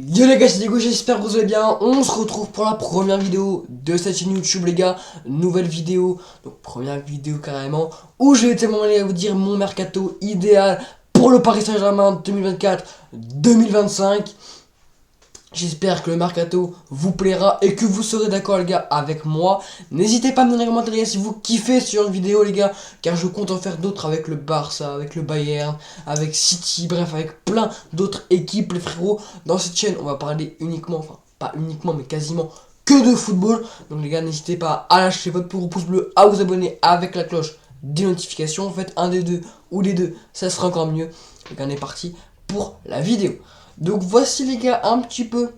Yo les gars, c'est Diego, j'espère que vous allez bien. On se retrouve pour la première vidéo de cette chaîne YouTube les gars. Nouvelle vidéo, donc première vidéo carrément, où je vais tellement aller vous dire mon mercato idéal pour le Paris Saint-Germain 2024-2025. J'espère que le mercato vous plaira et que vous serez d'accord les gars avec moi. N'hésitez pas à me donner un commentaire les gars, si vous kiffez ce genre de vidéo les gars, car je compte en faire d'autres avec le Barça, avec le Bayern, avec City, bref avec plein d'autres équipes les frérots. Dans cette chaîne on va parler uniquement, enfin pas uniquement mais quasiment que de football. Donc les gars, n'hésitez pas à lâcher votre pouce bleu, à vous abonner avec la cloche des notifications. Faites un des deux ou les deux, ça sera encore mieux. Les gars, on est parti pour la vidéo. Donc voici les gars un petit peu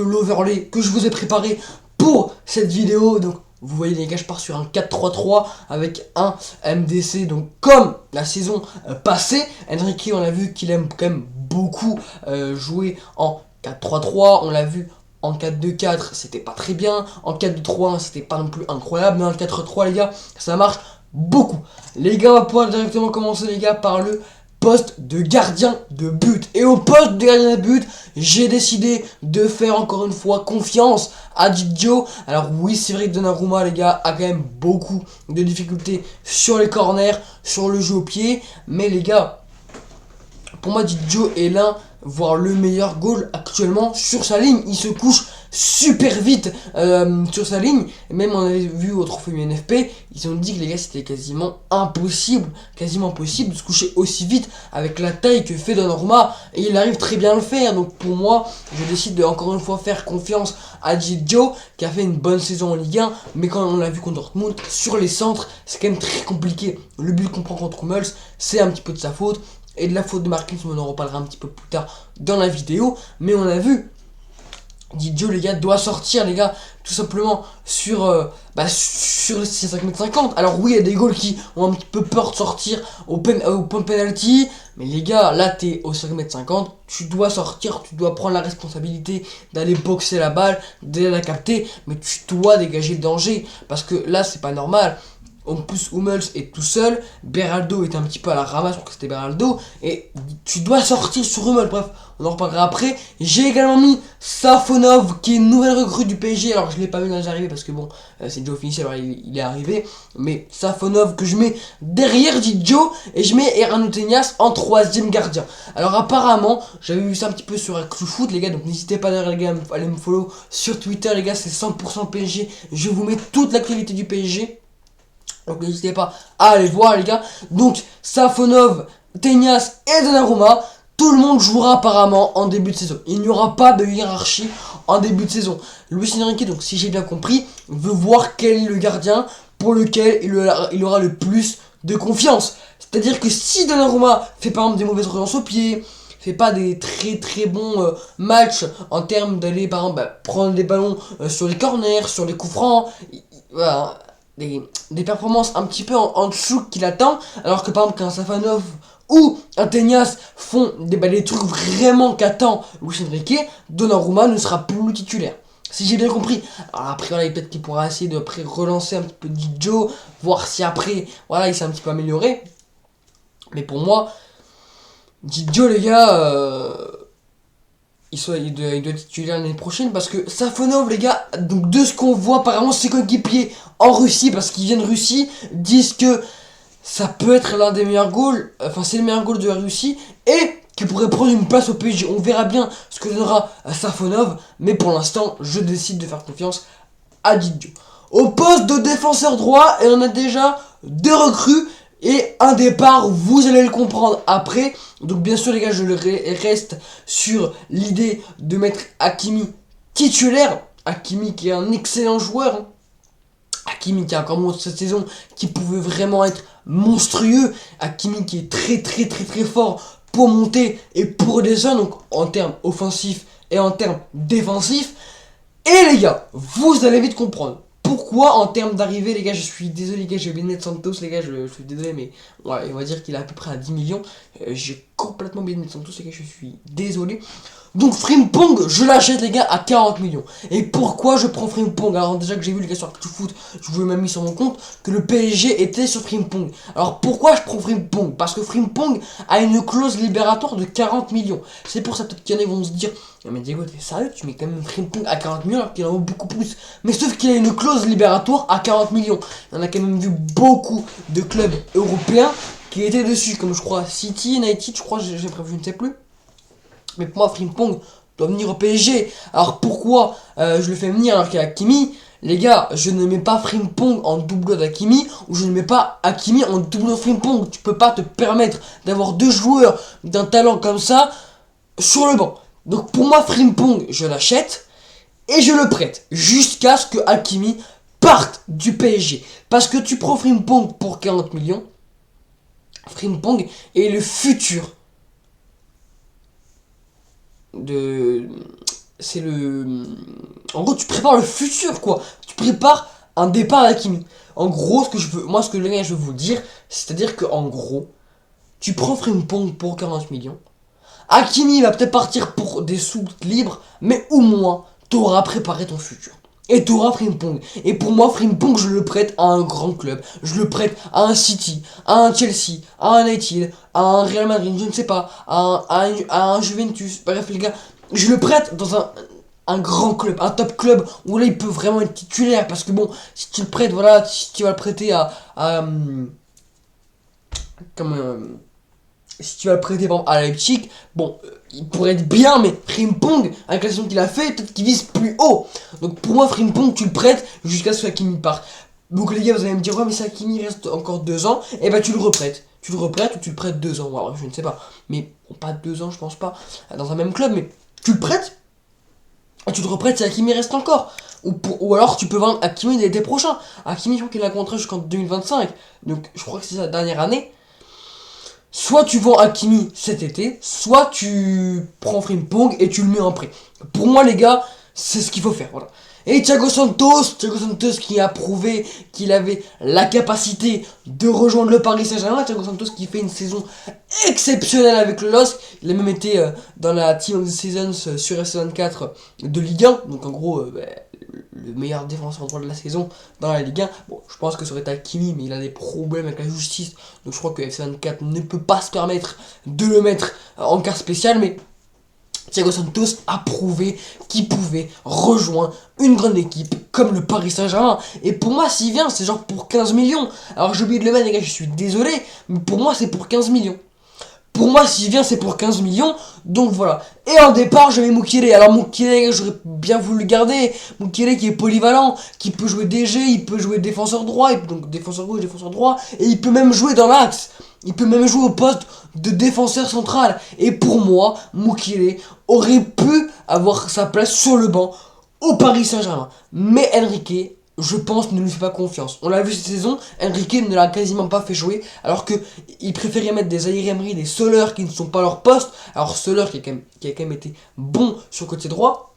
l'overlay que je vous ai préparé pour cette vidéo. Donc vous voyez les gars, je pars sur un 4-3-3 avec un MDC. Donc comme la saison passée, Enrique on a vu qu'il aime quand même beaucoup jouer en 4-3-3. On l'a vu en 4-2-4, c'était pas très bien. En 4-2-3-1, c'était pas non plus incroyable. Mais en 4-3 les gars, ça marche beaucoup. Les gars, on va pouvoir directement commencer les gars par le poste de gardien de but. Et au poste de gardien de but, j'ai décidé de faire encore une fois confiance à Didio. Alors oui, c'est vrai que Donnarumma les gars a quand même beaucoup de difficultés sur les corners, sur le jeu au pied. Mais les gars, pour moi Didio est l'un, voire le meilleur goal actuellement sur sa ligne. Il se couche super vite sur sa ligne. Même on avait vu au trophée UNFP, ils ont dit que les gars c'était quasiment impossible de se coucher aussi vite avec la taille que fait Donnarumma, et il arrive très bien à le faire. Donc pour moi, je décide de encore une fois faire confiance à Didio qui a fait une bonne saison en Ligue 1, mais quand on l'a vu contre Dortmund, sur les centres c'est quand même très compliqué. Le but qu'on prend contre Hummels, c'est un petit peu de sa faute et de la faute de Marquinhos, on en reparlera un petit peu plus tard dans la vidéo. Mais on a vu Didio les gars doit sortir les gars, tout simplement sur sur les 5m50. Alors oui, il y a des goals qui ont un petit peu peur de sortir au point de penalty, mais les gars, là t'es au 5m50, tu dois sortir, tu dois prendre la responsabilité d'aller boxer la balle, d'aller la capter, mais tu dois dégager le danger, parce que là c'est pas normal. En plus, Hummels est tout seul, Beraldo est un petit peu à la ramasse, je crois que c'était Beraldo, et tu dois sortir sur Hummels. Bref, on en reparlera après. J'ai également mis Safonov, qui est une nouvelle recrue du PSG. Alors je l'ai pas mis dans les arrivées parce que bon, c'est déjà officiel, alors il est arrivé. Mais Safonov que je mets derrière Didio, et je mets Erano Tenias en troisième gardien. Alors apparemment, j'avais vu ça un petit peu sur ActuFoot les gars, donc n'hésitez pas d'ailleurs les gars à aller me follow sur Twitter les gars, c'est 100% PSG. Je vous mets toute l'actualité du PSG. Donc n'hésitez pas à aller voir les gars. Donc Safonov, Tenias et Donnarumma, tout le monde jouera apparemment en début de saison. Il n'y aura pas de hiérarchie en début de saison. Luis Enrique, donc si j'ai bien compris, veut voir quel est le gardien pour lequel il aura le plus de confiance. C'est-à-dire que si Donnarumma fait par exemple des mauvaises relances au pied, fait pas des très bons matchs en termes d'aller par exemple prendre des ballons sur les corners, sur les coups francs, voilà, des performances un petit peu en dessous qu'il attend, alors que par exemple qu'un Safonov ou un Tenias font des trucs vraiment qu'attend Luis Enrique, Donnarumma ne sera plus le titulaire. Si j'ai bien compris. Alors après voilà, peut-être qu'il pourra essayer de relancer un petit peu Didio, voir si après voilà il s'est un petit peu amélioré. Mais pour moi, Didio les gars, il doit être titulaire l'année prochaine, parce que Safonov les gars, donc de ce qu'on voit apparemment ses coéquipiers en Russie, parce qu'ils viennent de Russie, disent que ça peut être l'un des meilleurs goals, enfin c'est le meilleur goal de la Russie, et qu'il pourrait prendre une place au PSG. On verra bien ce que donnera Safonov, mais pour l'instant je décide de faire confiance à Didio. Au poste de défenseur droit, et on a déjà deux recrues et un départ, vous allez le comprendre après. Donc bien sûr les gars, je reste sur l'idée de mettre Hakimi titulaire. Hakimi qui est un excellent joueur, hein. Hakimi qui a encore montré cette saison qui pouvait vraiment être monstrueux. Hakimi qui est très fort pour monter et pour descendre, donc en termes offensifs et en termes défensifs. Et les gars, vous allez vite comprendre pourquoi en termes d'arrivée, les gars, je suis désolé les gars, j'ai oublié de mettre Santos les gars, je suis désolé, mais ouais, on va dire qu'il est à peu près à 10 millions. J'ai complètement oublié de mettre Santos, les gars, je suis désolé. Donc Frimpong, je l'achète les gars à 40 millions. Et pourquoi je prends Frimpong? Alors déjà que j'ai vu les gars sur ActuFoot, je vous ai même mis sur mon compte que le PSG était sur Frimpong. Alors pourquoi je prends Frimpong? Parce que Frimpong a une clause libératoire de 40 millions. C'est pour ça peut-être qu'il y en a qui vont se dire: non mais Diego, t'es sérieux, tu mets quand même Frimpong à 40 millions alors qu'il en vaut beaucoup plus. Mais sauf qu'il a une clause libératoire à 40 millions. On a quand même vu beaucoup de clubs européens qui étaient dessus, comme je crois City, United, je crois, j'ai prévu, je ne sais plus. Mais pour moi, Frimpong doit venir au PSG. Alors pourquoi je le fais venir alors qu'il y a Hakimi? Les gars, je ne mets pas Frimpong en double d'Hakimi, ou je ne mets pas Hakimi en double de Frimpong. Tu peux pas te permettre d'avoir deux joueurs d'un talent comme ça sur le banc. Donc pour moi, Frimpong, je l'achète et je le prête jusqu'à ce que Hakimi parte du PSG. Parce que tu prends Frimpong pour 40 millions. Frimpong est le futur de... C'est le... En gros, tu prépares le futur, quoi. Tu prépares un départ à Hakimi. En gros, ce que je veux... Moi, ce que les gars, je veux vous dire, c'est-à-dire que en gros, tu prends Frimpong pour 40 millions. Hakimi va peut-être partir pour des sous libres, mais au moins, t'auras préparé ton futur. Et t'auras Frimpong. Et pour moi, Frimpong, je le prête à un grand club. Je le prête à un City, à un Chelsea, à un United, à un Real Madrid, je ne sais pas, à un Juventus. Bref, les gars, je le prête dans un grand club, un top club, où là, il peut vraiment être titulaire. Parce que bon, si tu le prêtes, voilà, si tu vas le prêter si tu vas le prêter par exemple, à Leipzig, bon, il pourrait être bien, mais Frimpong, avec la saison qu'il a fait, peut-être qu'il vise plus haut. Donc pour moi, Frimpong, tu le prêtes jusqu'à ce qu'Hakimi parte. Donc les gars, vous allez me dire: ouais, mais si Hakimi reste encore 2 ans, et bah tu le reprêtes. Tu le reprêtes ou tu le prêtes 2 ans, alors, je ne sais pas. Mais bon, pas 2 ans, je pense pas, dans un même club, mais tu le prêtes, et tu le reprêtes si Hakimi reste encore. Ou alors tu peux vendre Hakimi l'été prochain. Hakimi, je crois qu'il a un contrat jusqu'en 2025, donc je crois que c'est sa dernière année. Soit tu vends Hakimi cet été, soit tu prends Frimpong et tu le mets en prêt. Pour moi, les gars, c'est ce qu'il faut faire. Voilà. Et Thiago Santos qui a prouvé qu'il avait la capacité de rejoindre le Paris Saint-Germain. Thiago Santos qui fait une saison exceptionnelle avec le LOSC. Il a même été dans la Team of the Seasons sur S24 de Ligue 1. Donc en gros, le meilleur défenseur droit de la saison dans la Ligue 1. Bon, je pense que ça aurait été Hakimi, mais il a des problèmes avec la justice. Donc je crois que FC24 ne peut pas se permettre de le mettre en quart spécial. Mais Thiago Santos a prouvé qu'il pouvait rejoindre une grande équipe comme le Paris Saint-Germain. Et pour moi, s'il vient, c'est genre pour 15 millions. Alors j'ai oublié de le mettre, les gars, je suis désolé. Mais pour moi, c'est pour 15 millions. Pour moi, s'il vient, c'est pour 15 millions. Donc voilà. Et en départ, j'avais Mukiele. Alors Mukiele, j'aurais bien voulu le garder. Mukiele qui est polyvalent, qui peut jouer DG, il peut jouer défenseur droit, donc défenseur gauche, défenseur droit. Et il peut même jouer dans l'axe. Il peut même jouer au poste de défenseur central. Et pour moi, Mukiele aurait pu avoir sa place sur le banc au Paris Saint-Germain. Mais Enrique, je pense, ne lui fait pas confiance. On l'a vu cette saison, Enrique ne l'a quasiment pas fait jouer, alors que il préférait mettre des Zaïre Emery, des Soler qui ne sont pas leur poste. Alors Soler qui a quand même été bon sur le côté droit,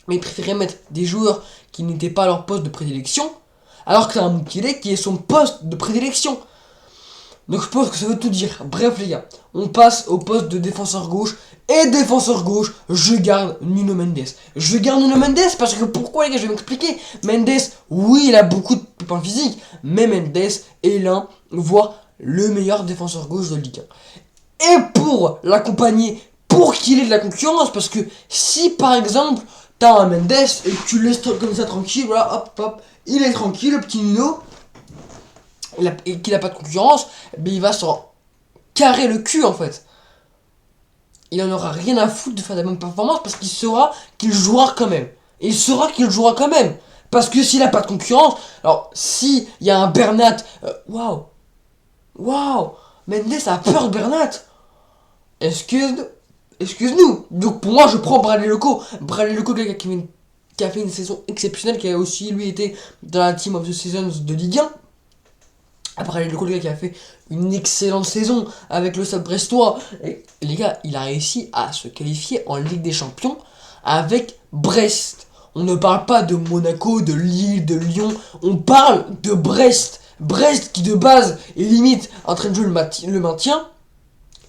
mais il préférait mettre des joueurs qui n'étaient pas à leur poste de prédilection, alors que c'est un Mukiele qui est son poste de prédilection. Donc je pense que ça veut tout dire. Bref les gars, on passe au poste de défenseur gauche. Et défenseur gauche, je garde Nuno Mendes. Je garde Nuno Mendes parce que pourquoi les gars, je vais m'expliquer. Mendes, oui, il a beaucoup de points physiques, mais Mendes est l'un, voire le meilleur défenseur gauche de Ligue 1. Et pour l'accompagner, pour qu'il ait de la concurrence, parce que si par exemple, t'as un Mendes et que tu le laisses comme ça tranquille, voilà, hop, hop, il est tranquille, le petit Nuno, et qu'il n'a pas de concurrence, ben il va s'en carrer le cul en fait. Il en aura rien à foutre de faire des bonnes performances parce qu'il saura qu'il jouera quand même. Il saura qu'il jouera quand même. Parce que s'il n'a pas de concurrence, alors s'il y a un Bernat, waouh, Mendes a peur de Bernat. Excuse-nous. Donc pour moi, je prends Bradley Loco. Bradley Loco qui a fait une saison exceptionnelle, qui a aussi lui été dans la Team of the Seasons de Ligue 1. Après, le gars qui a fait une excellente saison avec le Stade Brestois. Et les gars, il a réussi à se qualifier en Ligue des Champions avec Brest. On ne parle pas de Monaco, de Lille, de Lyon. On parle de Brest. Brest qui de base est limite en train de jouer le maintien.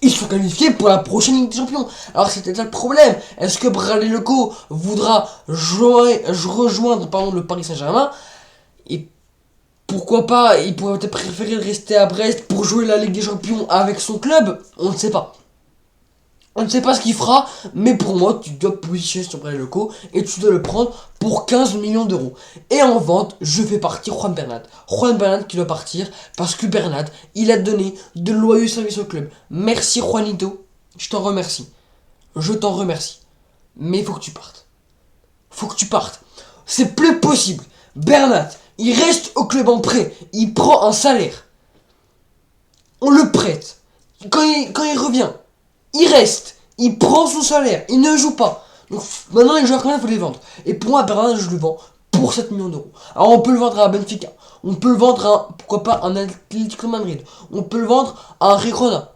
ils sont qualifiés pour la prochaine Ligue des Champions. Alors c'était ça le problème. Est-ce que Bradley Leco voudra rejoindre le Paris Saint-Germain? Et pourquoi pas, il pourrait peut-être préférer rester à Brest pour jouer la Ligue des Champions avec son club. On ne sait pas. On ne sait pas ce qu'il fera, mais pour moi, tu dois positionner sur Bradley Leco et tu dois le prendre pour 15 millions d'euros. Et en vente, je fais partir Juan Bernat. Juan Bernat qui doit partir parce que Bernat, il a donné de loyaux services au club. Merci Juanito, je t'en remercie. Je t'en remercie. Mais il faut que tu partes. Faut que tu partes. C'est plus possible. Bernat, il reste au club en prêt. Il prend un salaire. On le prête. Quand il revient, il reste, il prend son salaire, il ne joue pas. Donc maintenant les joueurs comme ça, il faut les vendre. Et pour moi, Bernat, je le vends pour 7 millions d'euros. Alors on peut le vendre à Benfica, on peut le vendre à, pourquoi pas, un Atlético Madrid, on peut le vendre à un Girona,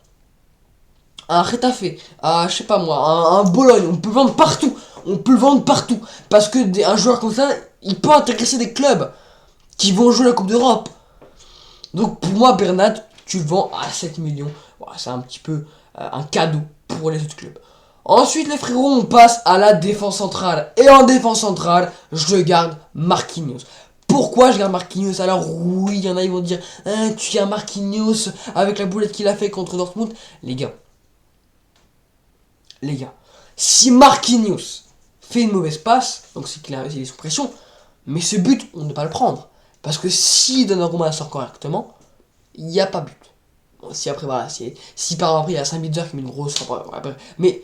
à un Retafe, à, je sais pas moi, à un Bologne, on peut le vendre partout. On peut le vendre partout. Parce que un joueur comme ça, il peut intéresser des clubs qui vont jouer la Coupe d'Europe. Donc pour moi, Bernat, tu le vends à 7 millions. Voilà, c'est un petit peu un cadeau pour les autres clubs. Ensuite, les frérots, on passe à la défense centrale. Et en défense centrale, je garde Marquinhos. Pourquoi je garde Marquinhos? Alors oui, il y en a, ils vont dire tu gardes Marquinhos avec la boulette qu'il a fait contre Dortmund. Les gars, si Marquinhos fait une mauvaise passe, donc c'est qu'il est sous pression, mais ce but, on ne peut pas le prendre. Parce que si Donnarumma sort correctement, il n'y a pas but. Bon, si après, voilà, si par exemple il y a Sabitzer qui met une grosse. Mais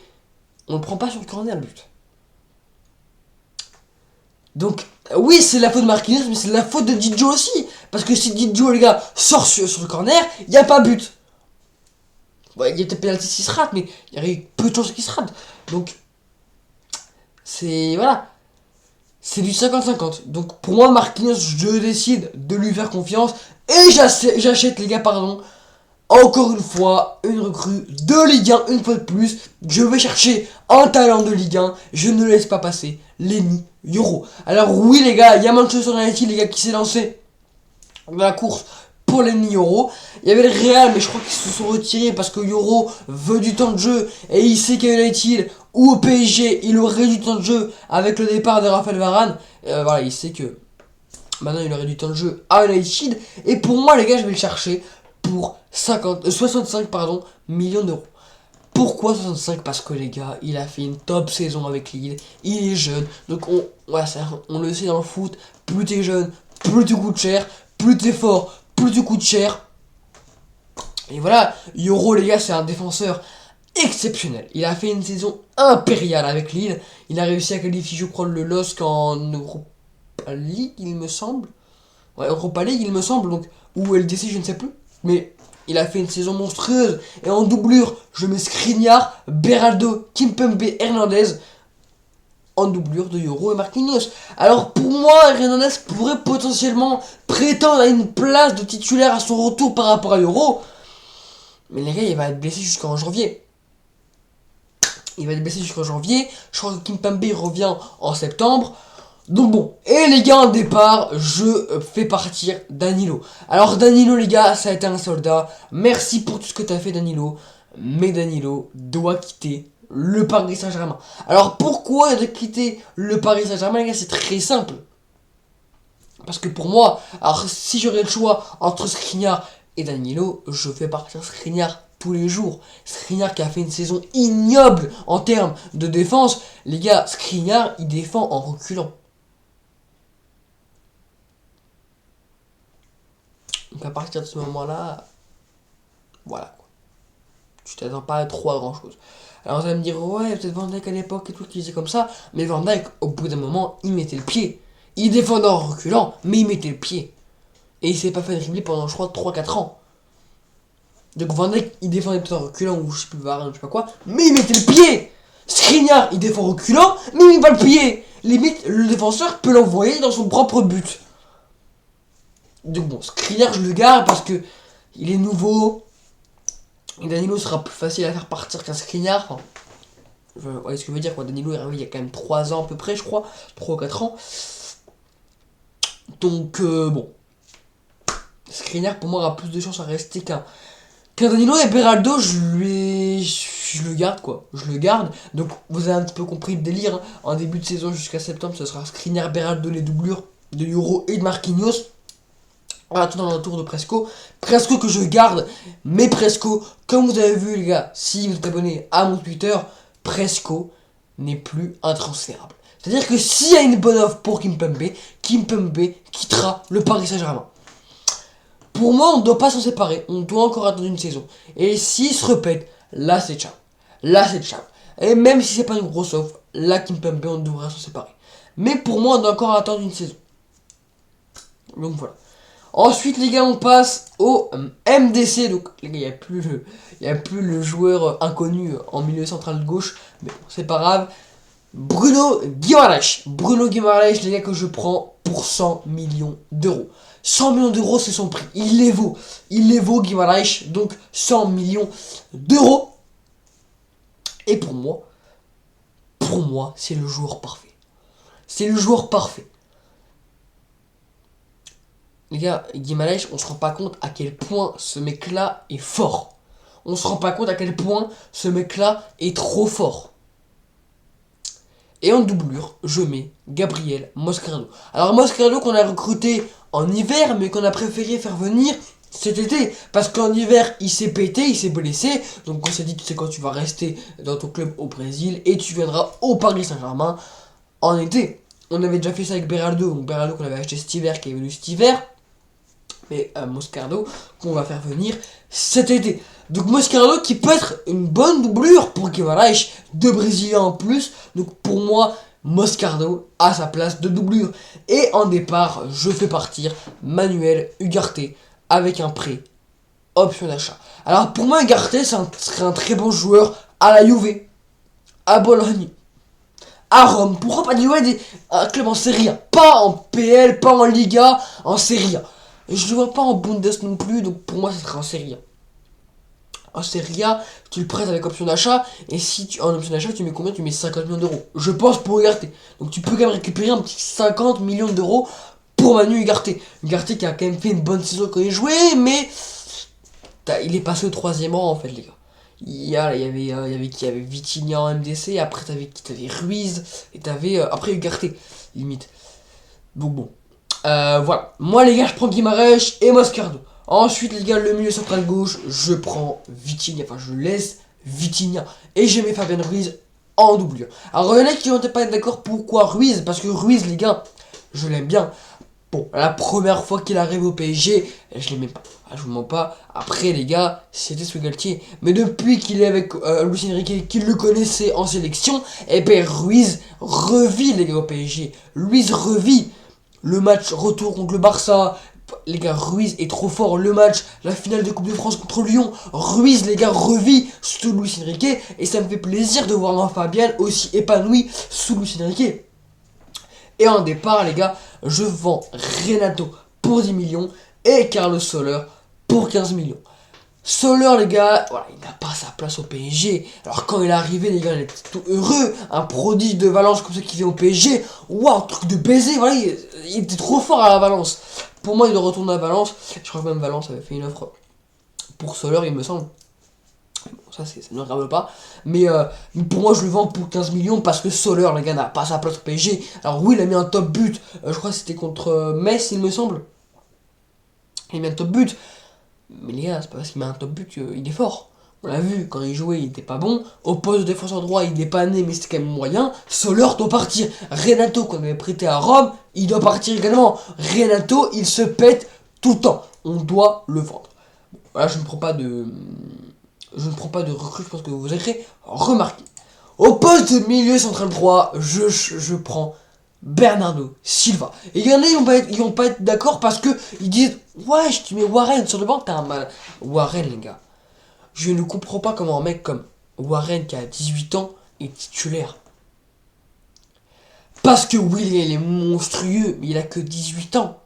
on ne prend pas sur le corner le but. Donc, oui, c'est la faute de Marquinhos, mais c'est la faute de Didio aussi. Parce que si Didio, les gars, sort sur le corner, il n'y a pas but. Bon, il y a peut-être pénalty qui se rate, mais il y a eu peu de chances qu'il se rate. Donc, c'est. Voilà. C'est du 50-50. Donc, pour moi, Marquinhos, je décide de lui faire confiance. Et j'achète, les gars, pardon. Encore une fois, une recrue de Ligue 1, une fois de plus. Je vais chercher un talent de Ligue 1. Je ne laisse pas passer Lenny Yoro. Alors oui les gars, il y a Manchester United, les gars, qui s'est lancé dans la course pour Lenny Yoro. Il y avait le Real, mais je crois qu'ils se sont retirés parce que Yoro veut du temps de jeu. Et il sait qu'à United ou au PSG, il aurait du temps de jeu avec le départ de Raphaël Varane. Voilà, il sait que maintenant il aurait du temps de jeu à United. Et pour moi les gars, je vais le chercher pour 65 millions d'euros. Pourquoi 65? Parce que les gars, il a fait une top saison avec Lille, il est jeune, donc on le sait dans le foot, plus t'es jeune, plus tu coûtes cher, plus t'es fort, plus tu coûtes cher. Et voilà, Yoro les gars, c'est un défenseur exceptionnel. Il a fait une saison impériale avec Lille, il a réussi à qualifier je crois le LOSC en Europa League il me semble. Ouais, Europa League il me semble, donc, ou LDC je ne sais plus. Mais il a fait une saison monstrueuse. Et en doublure, je mets Skriniar, Beraldo, Kimpembe, Hernandez. En doublure de Yoro et Marquinhos. Alors pour moi, Hernandez pourrait potentiellement prétendre à une place de titulaire à son retour par rapport à Yoro. Mais les gars, il va être blessé jusqu'en janvier. Je crois que Kimpembe revient en septembre. Donc bon, et les gars, en départ, je fais partir Danilo. Alors Danilo les gars, ça a été un soldat. Merci pour tout ce que t'as fait Danilo. Mais Danilo doit quitter le Paris Saint-Germain. Alors pourquoi il doit quitter le Paris Saint-Germain les gars? C'est très simple. Parce que pour moi, alors si j'aurais le choix entre Skriniar et Danilo, je fais partir Skriniar tous les jours. Skriniar qui a fait une saison ignoble en termes de défense. Les gars, Skriniar il défend en reculant. Donc à partir de ce moment-là, voilà quoi. Tu t'attends pas trop à grand chose. Alors vous allez me dire, ouais, peut-être Van Dijk à l'époque et tout qui disait comme ça, mais Van Dijk, au bout d'un moment, il mettait le pied. Il défendait en reculant, mais il mettait le pied. Et il s'est pas fait dribbler pendant, je crois, 3-4 ans. Donc Van Dijk, il défendait peut-être en reculant, ou je sais plus, Varane, je sais pas quoi, mais il mettait le pied. Skriniar, il défend en reculant, mais il met pas le pied. Limite, le défenseur peut l'envoyer dans son propre but. Donc bon, Skriniar je le garde parce que il est nouveau. Et Danilo sera plus facile à faire partir qu'un Skriniar. Enfin, vous voyez ce que je veux dire quoi. Danilo est arrivé il y a quand même 3 ans à peu près je crois. 3 ou 4 ans. Donc bon. Skriniar pour moi aura plus de chances à rester Danilo et Beraldo, je le garde quoi. Je le garde. Donc vous avez un petit peu compris le délire. Hein. En début de saison jusqu'à septembre, ce sera Skriniar, Beraldo, les doublures de Euro et de Marquinhos. Voilà, tout dans le tour de Presco. Presco que je garde, mais Presco, comme vous avez vu les gars, si vous êtes abonné à mon Twitter, Presco n'est plus intransférable. C'est-à-dire que s'il y a une bonne offre pour Kimpembe quittera le Paris Saint-Germain. Pour moi, on ne doit pas s'en séparer. On doit encore attendre une saison. Et s'il se répète, là c'est ciao. Là c'est ciao. Et même si c'est pas une grosse offre, là Kimpembe, on devrait s'en séparer. Mais pour moi, on doit encore attendre une saison. Donc voilà. Ensuite, les gars, on passe au MDC. Donc, les gars, il n'y a plus le joueur inconnu en milieu central de gauche. Mais bon, c'est pas grave. Bruno Guimaraes. Bruno Guimaraes, les gars, que je prends pour 100 millions d'euros. 100 millions d'euros, c'est son prix. Il les vaut. Il les vaut, Guimaraes. Donc, 100 millions d'euros. Et pour moi, c'est le joueur parfait. C'est le joueur parfait. Les gars, Guimaraes, on se rend pas compte à quel point ce mec-là est fort. On se rend pas compte à quel point ce mec-là est trop fort. Et en doublure, je mets Gabriel Moscardo. Alors Moscardo qu'on a recruté en hiver, mais qu'on a préféré faire venir cet été. Parce qu'en hiver, il s'est pété, il s'est blessé. Donc on s'est dit, tu sais quoi, tu vas rester dans ton club au Brésil et tu viendras au Paris Saint-Germain en été. On avait déjà fait ça avec Beraldo. Donc Beraldo qu'on avait acheté cet hiver, qui est venu cet hiver. Mais Moscardo qu'on va faire venir cet été. Donc Moscardo qui peut être une bonne doublure pour Guimaraes, deux Brésiliens en plus. Donc pour moi, Moscardo a sa place de doublure. Et en départ, je fais partir Manuel Ugarte avec un prêt option d'achat. Alors pour moi, Ugarte serait un très bon joueur à la Juve, à Bologne, à Rome. Pourquoi pas un club en Serie A, pas en PL, pas en Liga, en Serie A. Je ne vois pas en Bundes non plus, donc pour moi, ça sera en Serie A. En Serie A, tu le prêtes avec option d'achat, et si tu en option d'achat, tu mets combien? Tu mets 50 millions d'euros. Je pense pour Ugarte. Donc tu peux quand même récupérer un petit 50 millions d'euros pour Manu Ugarte. Ugarte qui a quand même fait une bonne saison quand il jouait, mais il est passé au troisième rang en fait, les gars. Il y avait qui? Il y avait Vitinha en MDC, après t'avais Ruiz, et t'avais après Ugarte, limite. Donc bon. Voilà. Moi, les gars, je prends Guimaraes et Moscardo. Ensuite, les gars, le milieu central gauche, je prends Vitinha. Enfin, je laisse Vitinha. Et je mets Fabien Ruiz en doublure. Alors, il y en a qui vont peut-être pas être d'accord. Pourquoi Ruiz? Parce que Ruiz, les gars, je l'aime bien. Bon, la première fois qu'il arrive au PSG, je l'aimais pas. Je vous mens pas. Après, les gars, c'était sous Galtier. Mais depuis qu'il est avec Luis Enrique, qu'il le connaissait en sélection, et ben Ruiz revit, les gars, au PSG. Ruiz revit. Le match retour contre le Barça, les gars, Ruiz est trop fort. Le match, la finale de Coupe de France contre Lyon, Ruiz, les gars, revit sous Luis Enrique. Et ça me fait plaisir de voir un Fabien aussi épanoui sous Luis Enrique. Et en départ, les gars, je vends Renato pour 10 millions et Carlos Soler pour 15 millions. Soler, les gars, voilà, il n'a pas sa place au PSG. Alors quand il est arrivé, les gars, il était tout heureux. Un prodige de Valence comme ça qui vient au PSG. Waouh, truc de baiser, voilà, il était trop fort à la Valence. Pour moi, il doit retourner à Valence. Je crois que même Valence avait fait une offre pour Soler, il me semble. Bon, ça ne me regarde pas. Mais pour moi, je le vends pour 15 millions parce que Soler, les gars, n'a pas sa place au PSG. Alors oui, il a mis un top but. Je crois que c'était contre Metz, il me semble. Il a mis un top but. Mais les gars, c'est pas parce qu'il met un top but qu'il est fort. On l'a vu, quand il jouait, il était pas bon. Au poste de défenseur droit, il est pas né, mais c'était quand même moyen. Soler doit partir. Renato, qu'on avait prêté à Rome, il doit partir également. Renato, il se pète tout le temps. On doit le vendre. Voilà, je ne prends pas de recrue, je pense que vous avez remarqué. Au poste de milieu central droit, je prends Bernardo Silva. Et il y en a, ils vont pas être d'accord parce que ils disent ouais, tu mets Warren sur le banc, t'as un mal. Warren, les gars. Je ne comprends pas comment un mec comme Warren qui a 18 ans est titulaire. Parce que oui, il est monstrueux, mais il a que 18 ans.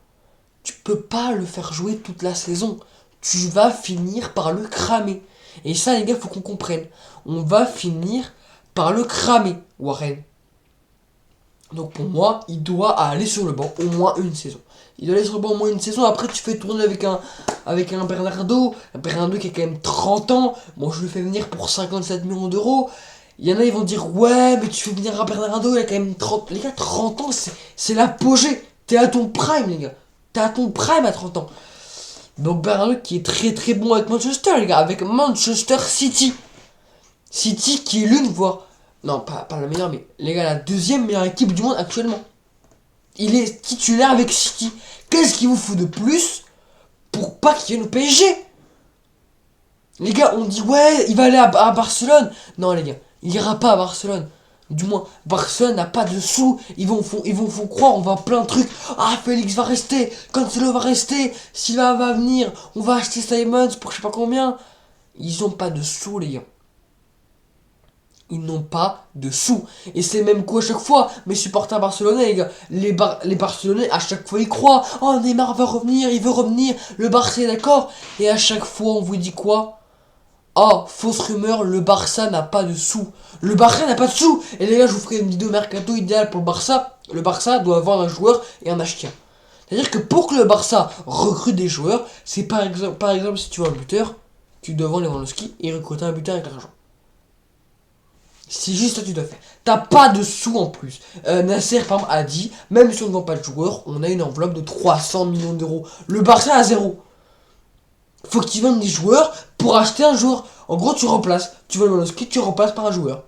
Tu peux pas le faire jouer toute la saison. Tu vas finir par le cramer. Et ça, les gars, faut qu'on comprenne. On va finir par le cramer, Warren. Donc pour moi, il doit aller sur le banc au moins une saison. Il doit aller sur le banc au moins une saison. Après, tu fais tourner avec un Bernardo. Un Bernardo qui a quand même 30 ans. Moi, je le fais venir pour 57 millions d'euros. Il y en a, ils vont dire, ouais, mais tu fais venir un Bernardo, il a quand même 30. Les gars, 30 ans, c'est l'apogée. T'es à ton prime, les gars. T'es à ton prime à 30 ans. Donc, Bernardo qui est très très bon avec Manchester, les gars. Avec Manchester City. City qui est l'une, voire. Non, pas la meilleure, mais les gars, la deuxième meilleure équipe du monde actuellement. Il est titulaire avec City. Qu'est-ce qu'il vous faut de plus pour pas qu'il vienne au PSG? Les gars, on dit ouais, il va aller à Barcelone. Non, les gars, il ira pas à Barcelone. Du moins, Barcelone n'a pas de sous. Ils vont font croire, on va plein de trucs. Ah, Félix va rester, Cancelo va rester, Silva va venir, on va acheter Simons pour je sais pas combien. Ils ont pas de sous, les gars. Ils n'ont pas de sous. Et c'est même quoi à chaque fois. Mes supporters barcelonais, les gars. Les Barcelonais, à chaque fois, ils croient. Oh, Neymar va revenir, il veut revenir. Le Barça est d'accord. Et à chaque fois, on vous dit quoi? Oh, fausse rumeur, le Barça n'a pas de sous. Le Barça n'a pas de sous. Et les gars, je vous ferai une vidéo mercato idéale pour le Barça. Le Barça doit vendre un joueur et en acheter un. C'est-à-dire que pour que le Barça recrute des joueurs, c'est par exemple si tu veux un buteur, tu dois vendre Lewandowski et recruter un buteur avec l'argent. C'est juste ça que tu dois faire. T'as pas de sous en plus. Nasser, par exemple, a dit, même si on ne vend pas de joueur, on a une enveloppe de 300 millions d'euros. Le Barça a zéro. Faut que tu vendes des joueurs pour acheter un joueur. En gros, tu remplaces. Tu veux le Lewandowski, tu remplaces par un joueur.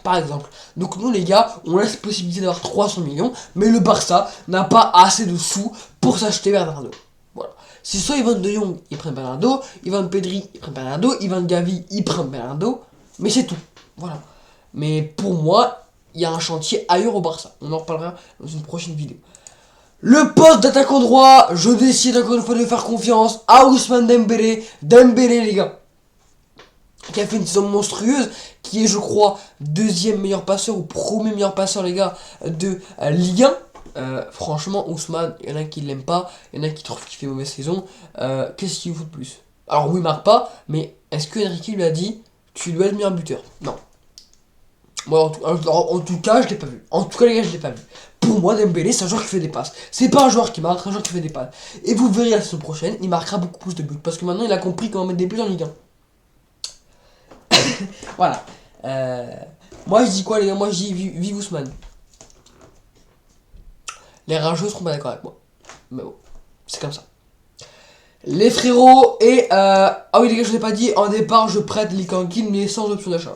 Par exemple. Donc nous, les gars, on laisse la possibilité d'avoir 300 millions, mais le Barça n'a pas assez de sous pour s'acheter Bernardo. Voilà. Si soit ils vendent De Jong, ils prennent Bernardo. Ils vendent Pedri, ils prennent Bernardo. Ils vendent Gavi, ils prennent Bernardo. Mais c'est tout. Voilà. Mais pour moi, il y a un chantier ailleurs au Barça. On en reparlera dans une prochaine vidéo. Le poste d'attaquant droit, je décide encore une fois de faire confiance à Ousmane Dembélé. Dembélé, les gars, qui a fait une saison monstrueuse, qui est, je crois, deuxième meilleur passeur ou premier meilleur passeur, les gars, de Ligue 1. Franchement, Ousmane, il y en a qui l'aiment pas, il y en a qui trouvent qu'il fait mauvaise saison. Qu'est-ce qu'il vous faut de plus? Alors, oui, il marque pas, mais est-ce que Enrique lui a dit tu dois être meilleur buteur? Non. Moi, en tout cas, je l'ai pas vu. En tout cas, les gars, je l'ai pas vu. Pour moi, Dembélé, c'est un joueur qui fait des passes. C'est pas un joueur qui marque, c'est un joueur qui fait des passes. Et vous verrez la saison prochaine, il marquera beaucoup plus de buts. Parce que maintenant, il a compris comment mettre des buts en Ligue 1. Voilà. Moi, je dis quoi, les gars? Moi, je dis vive Ousmane. Les rageux seront pas d'accord avec moi. Mais bon, c'est comme ça. Les frérots et... Ah oui, les gars, je l'ai pas dit. En départ, je prête Lee Kang-in, mais sans option d'achat.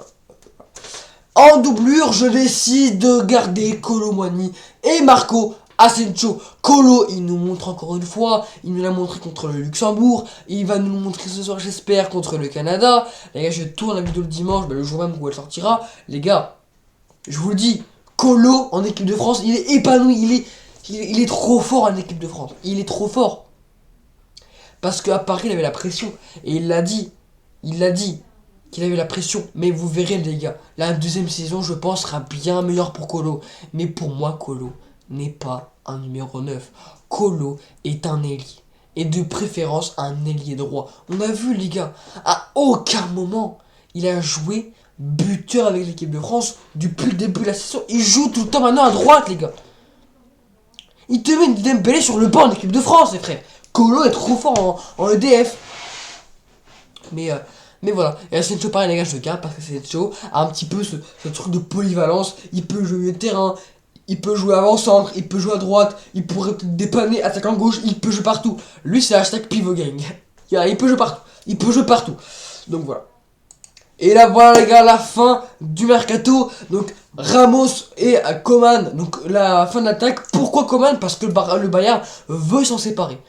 En doublure, je décide de garder Kolo Muani et Marco Asensio. Kolo, il nous montre encore une fois, il nous l'a montré contre le Luxembourg, il va nous le montrer ce soir, j'espère, contre le Canada. Les gars, je tourne la vidéo le dimanche, le jour même où elle sortira. Les gars, je vous le dis, Kolo en équipe de France, il est épanoui, il est trop fort en équipe de France. Il est trop fort. Parce qu'à Paris, il avait la pression. Et il l'a dit qu'il avait la pression. Mais vous verrez, les gars, la deuxième saison, je pense, sera bien meilleure pour Kolo. Mais pour moi, Kolo n'est pas un numéro 9. Kolo est un ailier. Et de préférence, un ailier droit. On a vu, les gars, à aucun moment, il a joué buteur avec l'équipe de France depuis le début de la saison. Il joue tout le temps maintenant à droite, les gars. Il te met une Dembélé sur le banc de l'équipe de France, les frères. Kolo est trop fort en EDF. Mais voilà. Et Asensio, pareil, les gars, je le garde parce que Asensio a un petit peu ce truc de polyvalence. Il peut jouer au terrain, il peut jouer avant-centre, il peut jouer à droite, il pourrait peut-être dépanner, attaquant gauche, il peut jouer partout. Lui, c'est hashtag pivot gang. Il peut jouer partout. Il peut jouer partout. Donc voilà. Et là, voilà, les gars, la fin du mercato. Donc, Ramos et Coman. Donc, la fin de l'attaque. Pourquoi Coman? Parce que le Bayern veut s'en séparer.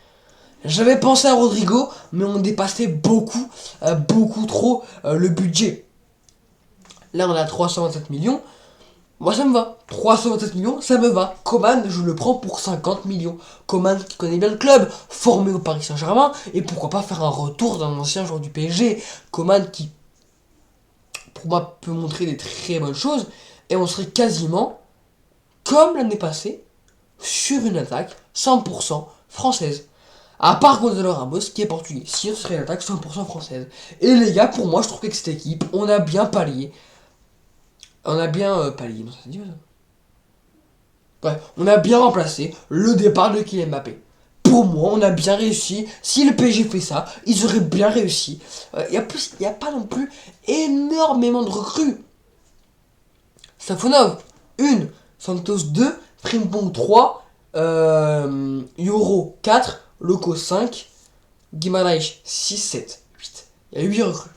J'avais pensé à Rodrigo, mais on dépassait beaucoup trop le budget. Là, on a 327 millions. Moi, ça me va. 327 millions, ça me va. Coman, je le prends pour 50 millions. Coman qui connaît bien le club, formé au Paris Saint-Germain. Et pourquoi pas faire un retour d'un ancien joueur du PSG. Coman qui, pour moi, peut montrer des très bonnes choses. Et on serait quasiment, comme l'année passée, sur une attaque 100% française. À part Gonzalo Ramos qui est portugais. Si ce serait une attaque 100% française. Et les gars, pour moi, je trouve que cette équipe, on a bien pallié. On a bien pallié. Non, ça se dit pas ça. Bref, on a bien remplacé le départ de Kylian Mbappé. Pour moi, on a bien réussi. Si le PSG fait ça, ils auraient bien réussi. Il n'y a pas non plus énormément de recrues. Safonov, 1. Santos, 2. Frimpong, 3. Euro, 4. Loco, 5. Guimaraes, 6, 7, 8. Il y a 8 recrues.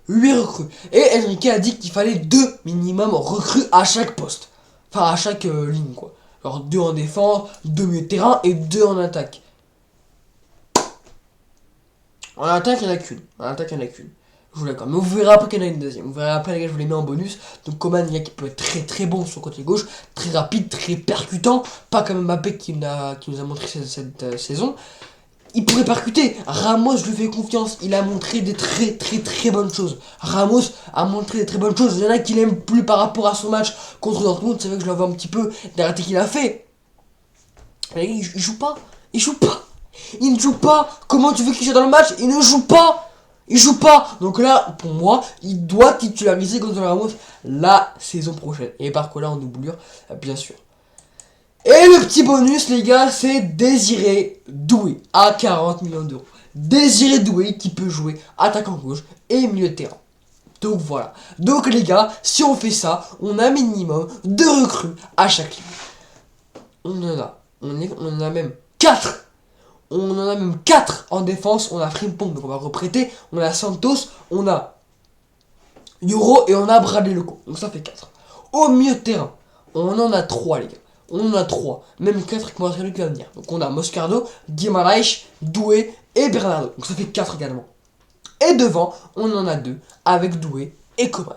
8 recrues. Et Enrique a dit qu'il fallait 2 minimum recrues à chaque poste. Enfin, à chaque ligne, quoi. Alors, 2 en défense, 2 milieu de terrain et 2 en attaque. En attaque, il n'y en a qu'une. Je vous l'accorde. Mais vous verrez après qu'il y en a une deuxième. Vous verrez après, les gars, je vous les mets en bonus. Donc, Coman, il y a qui peut être très très bon sur le côté gauche. Très rapide, très percutant. Pas comme Mbappé qui nous a montré cette saison. Il pourrait percuter. Ramos, je lui fais confiance. Il a montré des très très très bonnes choses. Ramos a montré des très bonnes choses. Il y en a qui l'aiment plus par rapport à son match contre Dortmund. C'est vrai que je l'avais un petit peu d'arrêter qu'il a fait. Mais il joue pas. Il joue pas. Il ne joue pas. Comment tu veux qu'il joue dans le match? Il ne joue pas. Il joue pas. Donc là, pour moi, il doit titulariser Gonzalo Ramos la saison prochaine. Et par quoi là, en doublure, bien sûr. Et le petit bonus, les gars, c'est Désiré Doué à 40 millions d'euros. Désiré Doué qui peut jouer attaquant gauche et milieu de terrain. Donc voilà. Donc les gars, si on fait ça, on a minimum 2 recrues à chaque ligne. On en a même 4. On en a même 4 en défense. On a Frimpong, donc on va reprêter. On a Santos, on a Euro et on a Bradley Loco. Donc ça fait 4. Au milieu de terrain, on en a 3, les gars. On en a 3. Même 4 qui vont être qui va venir. Donc on a Moscardo, Guimaraes, Doué et Bernardo. Donc ça fait 4 également. Et devant, on en a 2 avec Doué et Coman.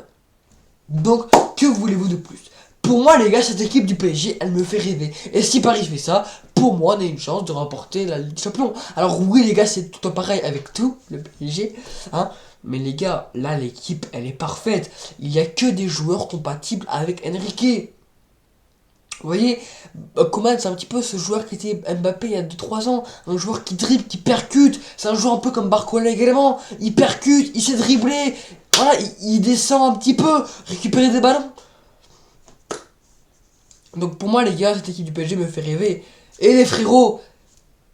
Donc, que voulez-vous de plus? Pour moi, les gars, cette équipe du PSG, elle me fait rêver. Et si Paris fait ça, pour moi, on a une chance de remporter la Ligue des Champions. Alors oui, les gars, c'est tout pareil avec tout, le PSG. Hein. Mais les gars, là, l'équipe, elle est parfaite. Il n'y a que des joueurs compatibles avec Enrique. Vous voyez, Coman, c'est un petit peu ce joueur qui était Mbappé il y a 2-3 ans. Un joueur qui dribble, qui percute. C'est un joueur un peu comme Barcola également. Il percute, il sait dribbler. Voilà, il descend un petit peu, récupérer des ballons. Donc pour moi, les gars, cette équipe du PSG me fait rêver. Et les frérots,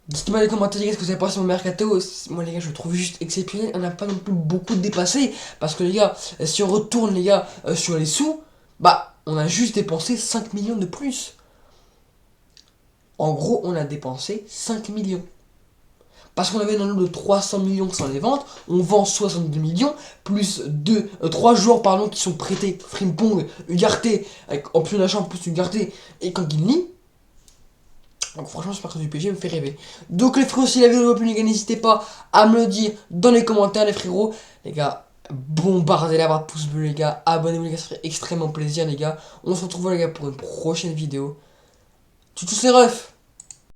dites-moi dans les commentaires, les gars, ce que vous avez pensé de mon mercato. Moi, les gars, je le trouve juste exceptionnel. On n'a pas non plus beaucoup dépassé. Parce que, les gars, si on retourne, les gars, sur les sous, bah, on a juste dépensé 5 millions de plus. En gros, on a dépensé 5 millions. Parce qu'on avait un nombre de 300 millions sur les ventes, on vend 62 millions, plus 3 joueurs pardon, qui sont prêtés, Frimpong, Ugarte, en plus d'achat, en plus Ugarte et Kanginli. Donc franchement, ce parcours du PSG me fait rêver. Donc les frérots, si la vidéo vous a plu, les gars, n'hésitez pas à me le dire dans les commentaires, les frérots. Les gars, bombardez la barre de pouce bleu, les gars. Abonnez-vous, les gars, ça ferait extrêmement plaisir, les gars. On se retrouve, les gars, pour une prochaine vidéo. Tous les refs.